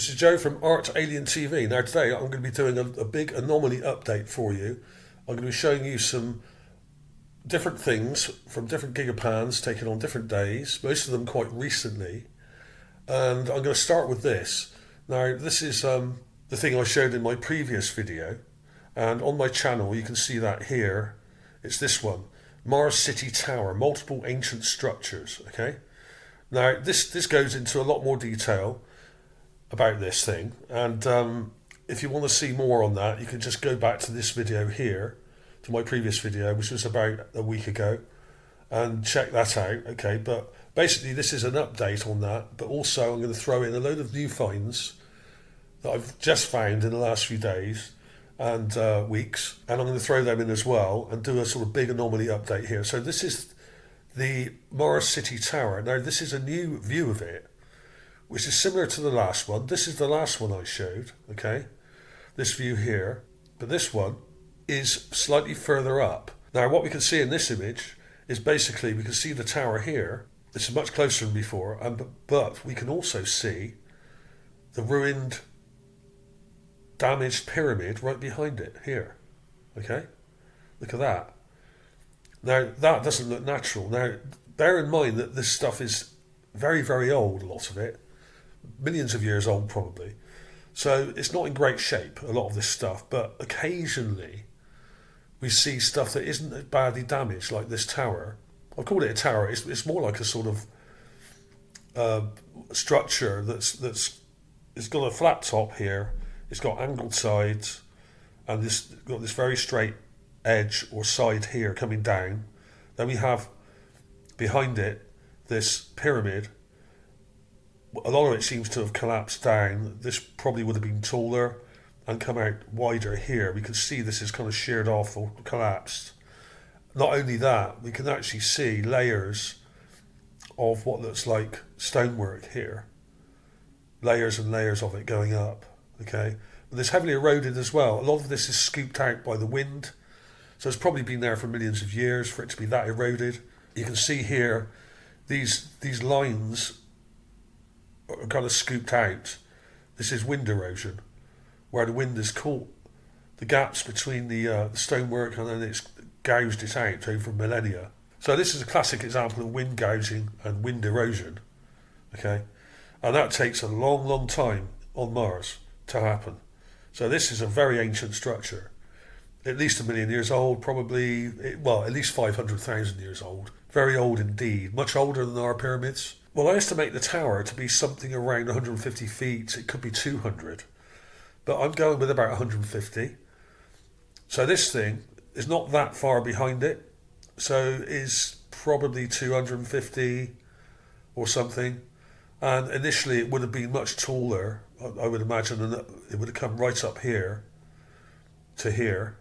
This is Joe from ArtAlienTV. Now today I'm going to be doing a big anomaly update for you. I'm going to be showing you some different things from different Gigapans taken on different days, most of them quite recently. And I'm going to start with this. Now this is the thing I showed in my previous video, and on my channel you can see that here. It's this one, Mars City Tower, multiple ancient structures. Okay, now this goes into a lot more detail about this thing, and if you want to see more on that, you can just go back to this video here, to my previous video, which was about a week ago, and check that out. Okay, but basically this is an update on that, but also I'm going to throw in a load of new finds that I've just found in the last few days and weeks, and I'm going to throw them in as well and do a sort of big anomaly update here. So this is the Mars City Tower. Now this is a new view of it, which is similar to the last one. This is the last one I showed, okay? This view here. But this one is slightly further up. Now what we can see in this image is basically, we can see the tower here. This is much closer than before, but we can also see the ruined, damaged pyramid right behind it here, okay? Look at that. Now that doesn't look natural. Now bear in mind that this stuff is very, very old, a lot of it. Millions of years old probably, so it's not in great shape, a lot of this stuff, but occasionally we see stuff that isn't badly damaged, like this tower. I call it a tower. It's more like a sort of structure that's it's got a flat top here, it's got angled sides, and got this very straight edge or side here coming down. Then we have behind it this pyramid. A lot of it seems to have collapsed down. This probably would have been taller and come out wider here. We can see this is kind of sheared off or collapsed. Not only that, we can actually see layers of what looks like stonework here. Layers and layers of it going up, okay? And it's heavily eroded as well. A lot of this is scooped out by the wind, so it's probably been there for millions of years for it to be that eroded. You can see here these lines are kind of scooped out. This is wind erosion, where the wind has caught the gaps between the stonework, and then it's gouged it out over millennia. So this is a classic example of wind gouging and wind erosion, okay? And that takes a long, long time on Mars to happen. So this is a very ancient structure, at least 1 million years old, probably, well, at least 500,000 years old. Very old indeed, much older than our pyramids. Well, I estimate the tower to be something around 150 feet. It could be 200, but I'm going with about 150. So this thing is not that far behind it, so is probably 250 or something. And initially it would have been much taller, I would imagine, and it would have come right up here to here,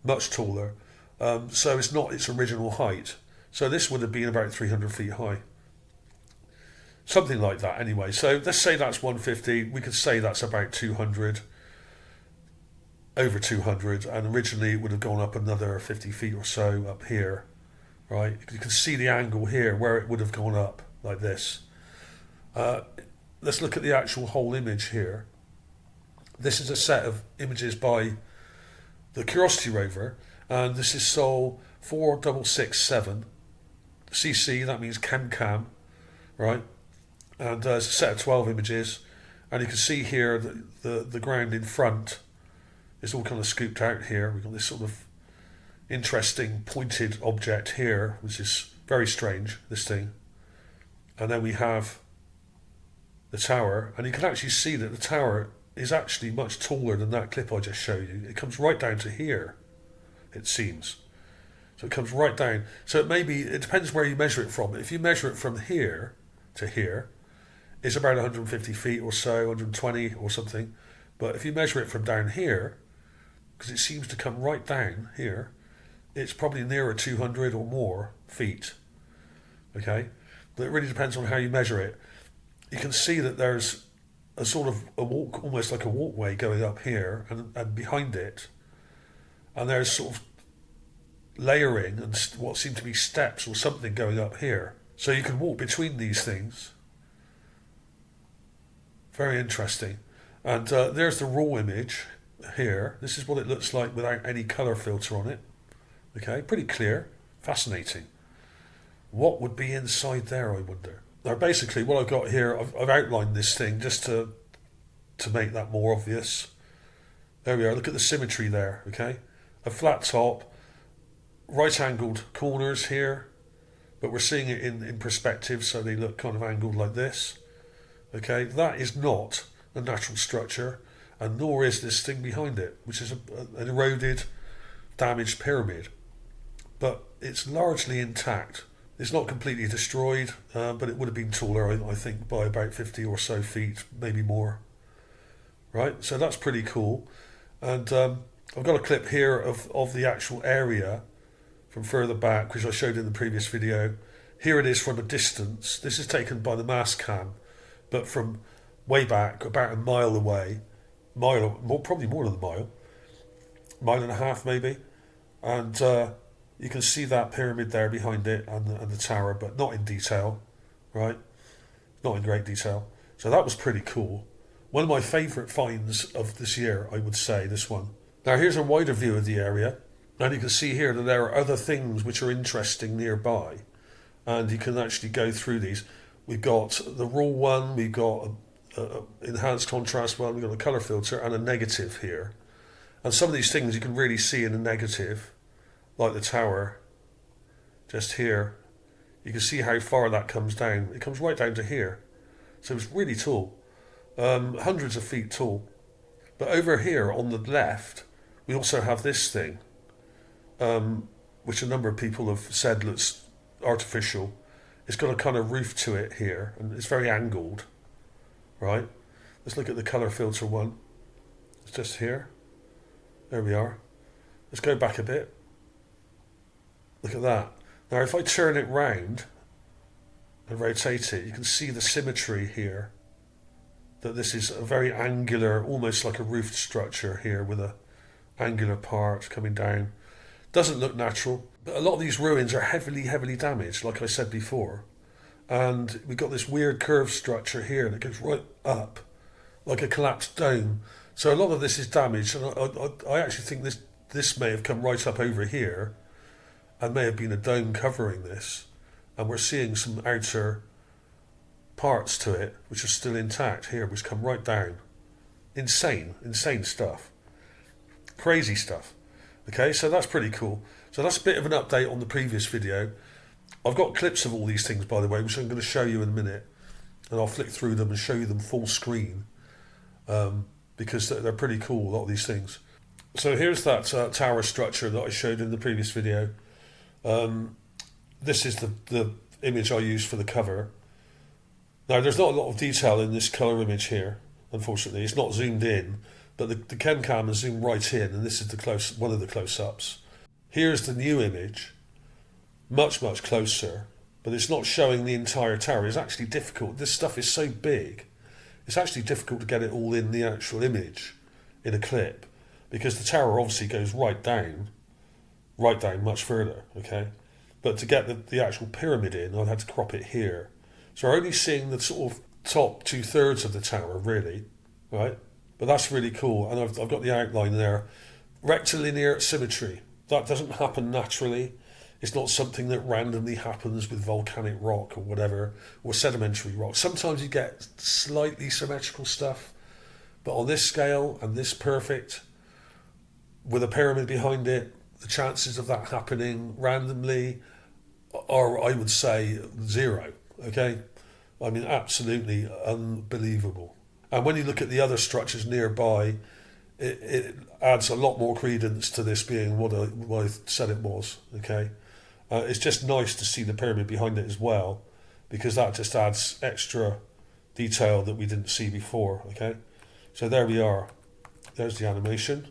much taller. So it's not its original height. So this would have been about 300 feet high. Something like that anyway. So let's say that's 150. We could say that's about 200, over 200, and originally it would have gone up another 50 feet or so up here, right? You can see the angle here where it would have gone up like this. Let's look at the actual whole image here. This is a set of images by the Curiosity Rover, and this is Sol 4667 CC, that means Cam, right? And it's a set of 12 images, and you can see here that the ground in front is all kind of scooped out here. We've got this sort of interesting pointed object here, which is very strange, this thing. And then we have the tower, and you can actually see that the tower is actually much taller than that clip I just showed you. It comes right down to here, it seems. So it comes right down. So it depends where you measure it from. If you measure it from here to here, it's about 150 feet or so, 120 or something. But if you measure it from down here, because it seems to come right down here, it's probably nearer 200 or more feet, okay? But it really depends on how you measure it. You can see that there's a sort of a walk, almost like a walkway going up here, and behind it, and there's sort of layering and what seem to be steps or something going up here. So you can walk between these things Very interesting. And there's the raw image here. This is what it looks like without any colour filter on it. Okay, pretty clear. Fascinating. What would be inside there, I wonder? Now, basically, what I've got here, I've outlined this thing just to make that more obvious. There we are. Look at the symmetry there, okay? A flat top, right-angled corners here, but we're seeing it in perspective, so they look kind of angled like this. Okay, that is not a natural structure, and nor is this thing behind it, which is an eroded, damaged pyramid. But it's largely intact. It's not completely destroyed, but it would have been taller, I think, by about 50 or so feet, maybe more. Right, so that's pretty cool. And I've got a clip here of the actual area from further back, which I showed in the previous video. Here it is from a distance. This is taken by the mass cam, but from way back, about a mile away, probably more than a mile and a half maybe. And you can see that pyramid there behind it and the tower, but not in detail, right? Not in great detail. So that was pretty cool. One of my favourite finds of this year, I would say, this one. Now here's a wider view of the area, and you can see here that there are other things which are interesting nearby, and you can actually go through these. We've got the raw one, we've got an enhanced contrast one, we've got a colour filter and a negative here. And some of these things you can really see in a negative, like the tower, just here. You can see how far that comes down. It comes right down to here. So it's really tall. Hundreds of feet tall. But over here on the left, we also have this thing, which a number of people have said looks artificial. It's got a kind of roof to it here, and it's very angled, right? Let's look at the colour filter one. It's just here. There we are. Let's go back a bit. Look at that. Now if I turn it round and rotate it, you can see the symmetry here. That this is a very angular, almost like a roofed structure here with a angular part coming down. Doesn't look natural, but a lot of these ruins are heavily, heavily damaged, like I said before. And we've got this weird curved structure here that goes right up, like a collapsed dome. So a lot of this is damaged, and I actually think this may have come right up over here, and may have been a dome covering this. And we're seeing some outer parts to it which are still intact here, which come right down. Insane stuff. Crazy stuff. Okay, so that's pretty cool. So that's a bit of an update on the previous video. I've got clips of all these things, by the way, which I'm going to show you in a minute, and I'll flick through them and show you them full screen, because they're pretty cool, a lot of these things. So here's that tower structure that I showed in the previous video. This is the image I used for the cover. Now, there's not a lot of detail in this colour image here, unfortunately. It's not zoomed in, but the Ken cam is zoomed right in, and this is one of the close-ups. Here's the new image, much, much closer, but it's not showing the entire tower. It's actually difficult. This stuff is so big, it's actually difficult to get it all in the actual image in a clip, because the tower obviously goes right down much further, okay? But to get the actual pyramid in, I've had to crop it here. So we're only seeing the sort of top 2/3 of the tower, really, right? But that's really cool, and I've got the outline there. Rectilinear symmetry. That doesn't happen naturally. It's not something that randomly happens with volcanic rock or whatever, or sedimentary rock. Sometimes you get slightly symmetrical stuff, but on this scale and this perfect, with a pyramid behind it, the chances of that happening randomly are, I would say, zero. Okay, I mean, absolutely unbelievable. And when you look at the other structures nearby, it adds a lot more credence to this being what I said it was. Okay, it's just nice to see the pyramid behind it as well, because that just adds extra detail that we didn't see before. Okay, so there we are. There's the animation.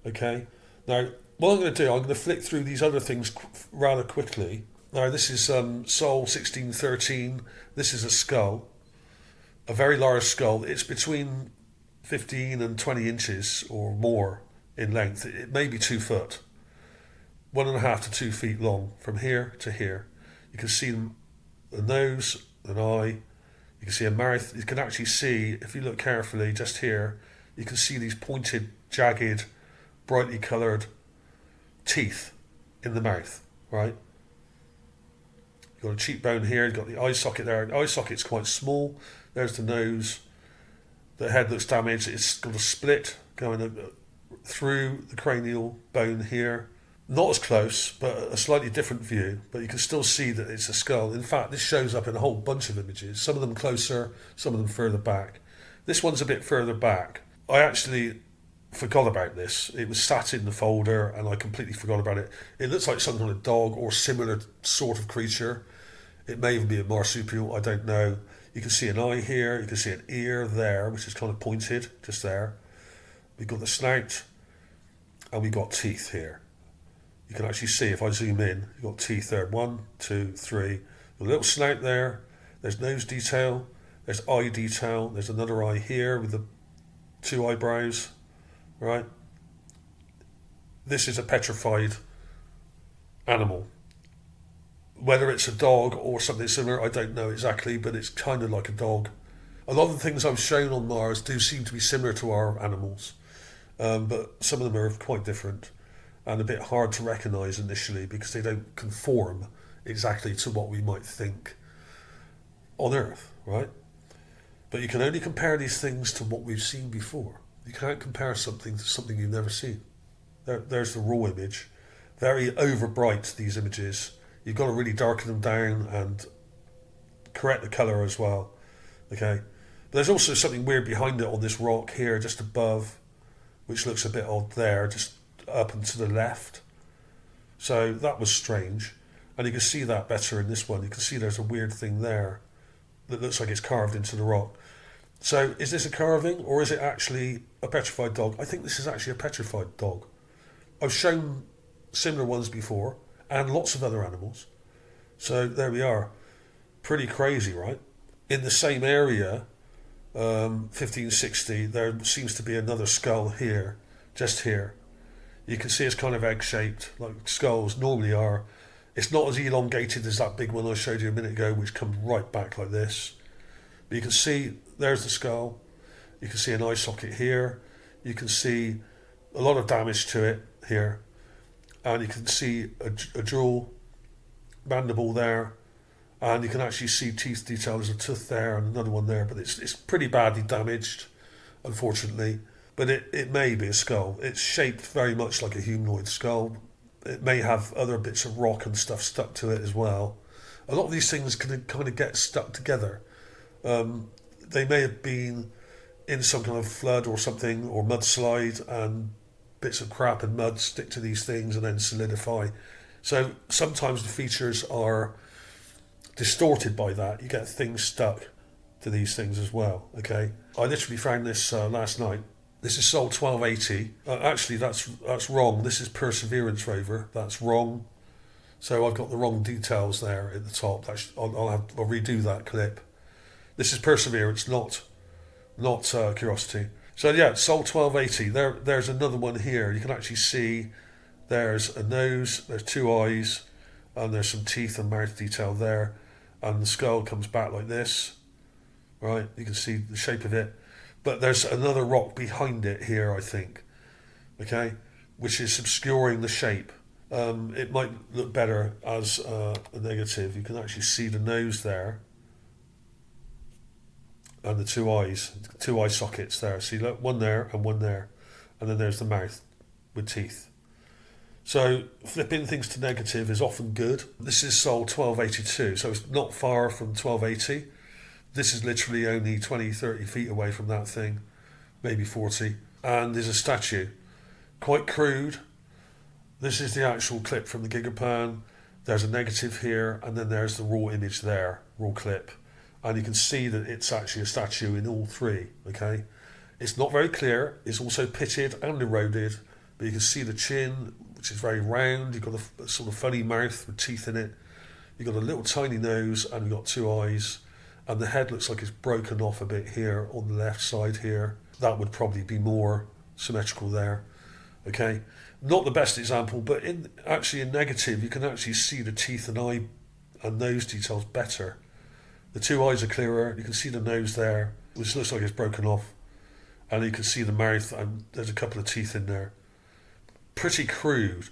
Okay, now what I'm going to do, I'm going to flick through these other things rather quickly. Now this is Sol 1613. This is a skull, a very large skull. It's between 15 and 20 inches or more in length. It may be 2 foot, 1.5 to 2 feet long from here to here. You can see the nose, an eye. You can see a mouth. You can actually see, if you look carefully, just here, you can see these pointed, jagged, brightly coloured teeth in the mouth, right? You've got a cheekbone here, you've got the eye socket there. The eye socket's quite small. There's the nose. The head looks damaged. It's got a split going through the cranial bone here. Not as close, but a slightly different view. But you can still see that it's a skull. In fact, this shows up in a whole bunch of images. Some of them closer, some of them further back. This one's a bit further back. I actually forgot about this. It was sat in the folder and I completely forgot about it. It looks like some kind of dog or similar sort of creature. It may even be a marsupial, I don't know. You can see an eye here, you can see an ear there, which is kind of pointed, just there. We've got the snout and we've got teeth here. You can actually see, if I zoom in, you've got teeth there. 1, 2, 3. A little snout there. There's nose detail. There's eye detail. There's another eye here with the 2 eyebrows. Right? This is a petrified animal. Whether it's a dog or something similar, I don't know exactly, but it's kind of like a dog. A lot of the things I've shown on Mars do seem to be similar to our animals, but some of them are quite different and a bit hard to recognise initially because they don't conform exactly to what we might think on Earth, right? But you can only compare these things to what we've seen before. You can't compare something to something you've never seen. There's the raw image. Very over bright, these images. You've got to really darken them down and correct the colour as well. Okay? But there's also something weird behind it on this rock here, just above, which looks a bit odd there, just up and to the left. So that was strange. And you can see that better in this one. You can see there's a weird thing there that looks like it's carved into the rock. So is this a carving or is it actually a petrified dog? I think this is actually a petrified dog. I've shown similar ones before and lots of other animals. So there we are. Pretty crazy, right? In the same area, 1560, there seems to be another skull here, just here. You can see it's kind of egg-shaped, like skulls normally are. It's not as elongated as that big one I showed you a minute ago, which comes right back like this. But you can see, there's the skull. You can see an eye socket here. You can see a lot of damage to it here. And you can see a dual mandible there. And you can actually see teeth detail. There's a tooth there and another one there. But it's pretty badly damaged, unfortunately. But it may be a skull. It's shaped very much like a humanoid skull. It may have other bits of rock and stuff stuck to it as well. A lot of these things can kind of get stuck together. They may have been in some kind of flood or something, or mudslide, and bits of crap and mud stick to these things and then solidify. So sometimes the features are distorted by that. You get things stuck to these things as well. Okay, I literally found this last night. This is Sol 1280. Actually, that's wrong. This is Perseverance Rover. That's wrong. So I've got the wrong details there at the top. I'll redo that clip. This is Perseverance, not Curiosity. So yeah, Sol 1280. There's another one here. You can actually see there's a nose, there's 2 eyes, and there's some teeth and mouth detail there. And the skull comes back like this. Right? You can see the shape of it. But there's another rock behind it here, I think, okay, which is obscuring the shape. It might look better as a negative. You can actually see the nose there and the 2 eyes, 2 eye sockets there. See, look, one there, and then there's the mouth with teeth. So flipping things to negative is often good. This is Sol 1282, so it's not far from 1280. This is literally only 20, 30 feet away from that thing, maybe 40. And there's a statue. Quite crude. This is the actual clip from the Gigapan. There's a negative here, and then there's the raw image there, raw clip. And you can see that it's actually a statue in all 3, okay? It's not very clear. It's also pitted and eroded, but you can see the chin, which is very round. You've got a sort of funny mouth with teeth in it. You've got a little tiny nose, and you've got 2 eyes. And the head looks like it's broken off a bit here on the left side here. That would probably be more symmetrical there. Okay, not the best example, but in negative, you can actually see the teeth and eye and nose details better. The two eyes are clearer. You can see the nose there, which looks like it's broken off. And you can see the mouth, and there's a couple of teeth in there. Pretty crude.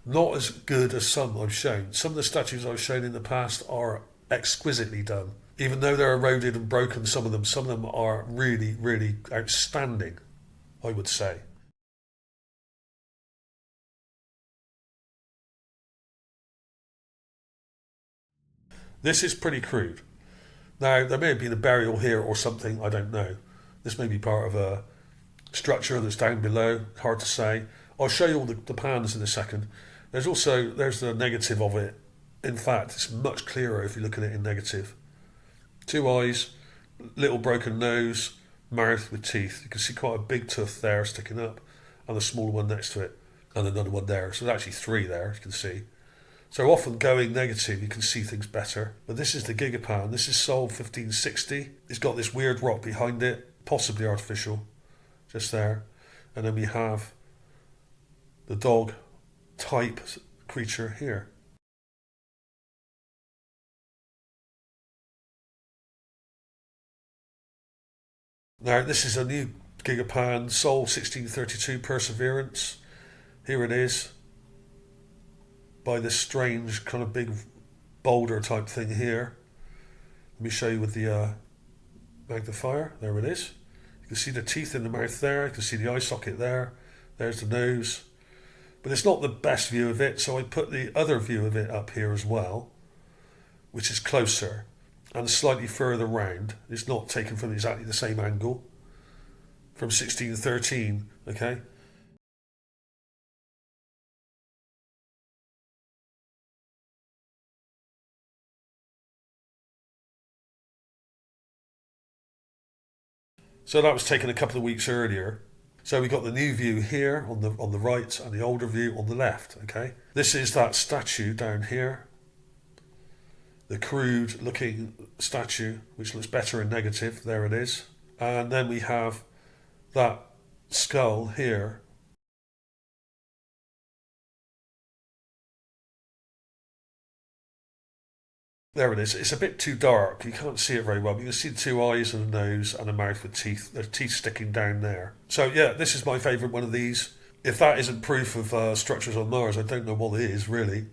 Not as good as some I've shown. Some of the statues I've shown in the past are exquisitely done. Even though they're eroded and broken, some of them are really, really outstanding, I would say. This is pretty crude. Now, there may have been a burial here or something, I don't know. This may be part of a structure that's down below, hard to say. I'll show you all the pans in a second. There's the negative of it. In fact, it's much clearer if you look at it in negative. Two eyes, little broken nose, mouth with teeth. You can see quite a big tooth there sticking up, and a smaller one next to it, and another one there. So there's actually three there, you can see. So often going negative, you can see things better. But this is the Gigapan. This is Sol 1560. It's got this weird rock behind it, possibly artificial, just there. And then we have the dog type creature here. Now, this is a new Gigapan, Sol 1632 Perseverance. Here it is, by this strange kind of big boulder type thing here. Let me show you with the magnifier. There it is. You can see the teeth in the mouth there. You can see the eye socket there. There's the nose. But it's not the best view of it, so I put the other view of it up here as well, which is closer and slightly further round. It's not taken from exactly the same angle. From 1613, okay? So that was taken a couple of weeks earlier. So we got the new view here on the right and the older view on the left, okay? This is that statue down here. The crude looking statue, which looks better in negative. There it is. And then we have that skull here. There it is. It's a bit too dark. You can't see it very well, but you can see the two eyes and a nose and a mouth with teeth. There's teeth sticking down there. So yeah, this is my favourite one of these. If that isn't proof of structures on Mars, I don't know what it is, really.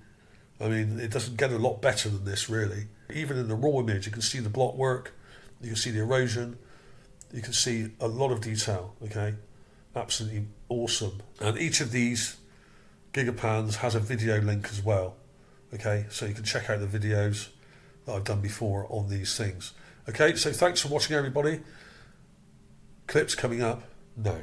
I mean, it doesn't get a lot better than this, really. Even in the raw image, you can see the block work, you can see the erosion, you can see a lot of detail, okay? Absolutely awesome. And each of these Gigapans has a video link as well, okay? So you can check out the videos that I've done before on these things. Okay, so thanks for watching, everybody. Clips coming up now.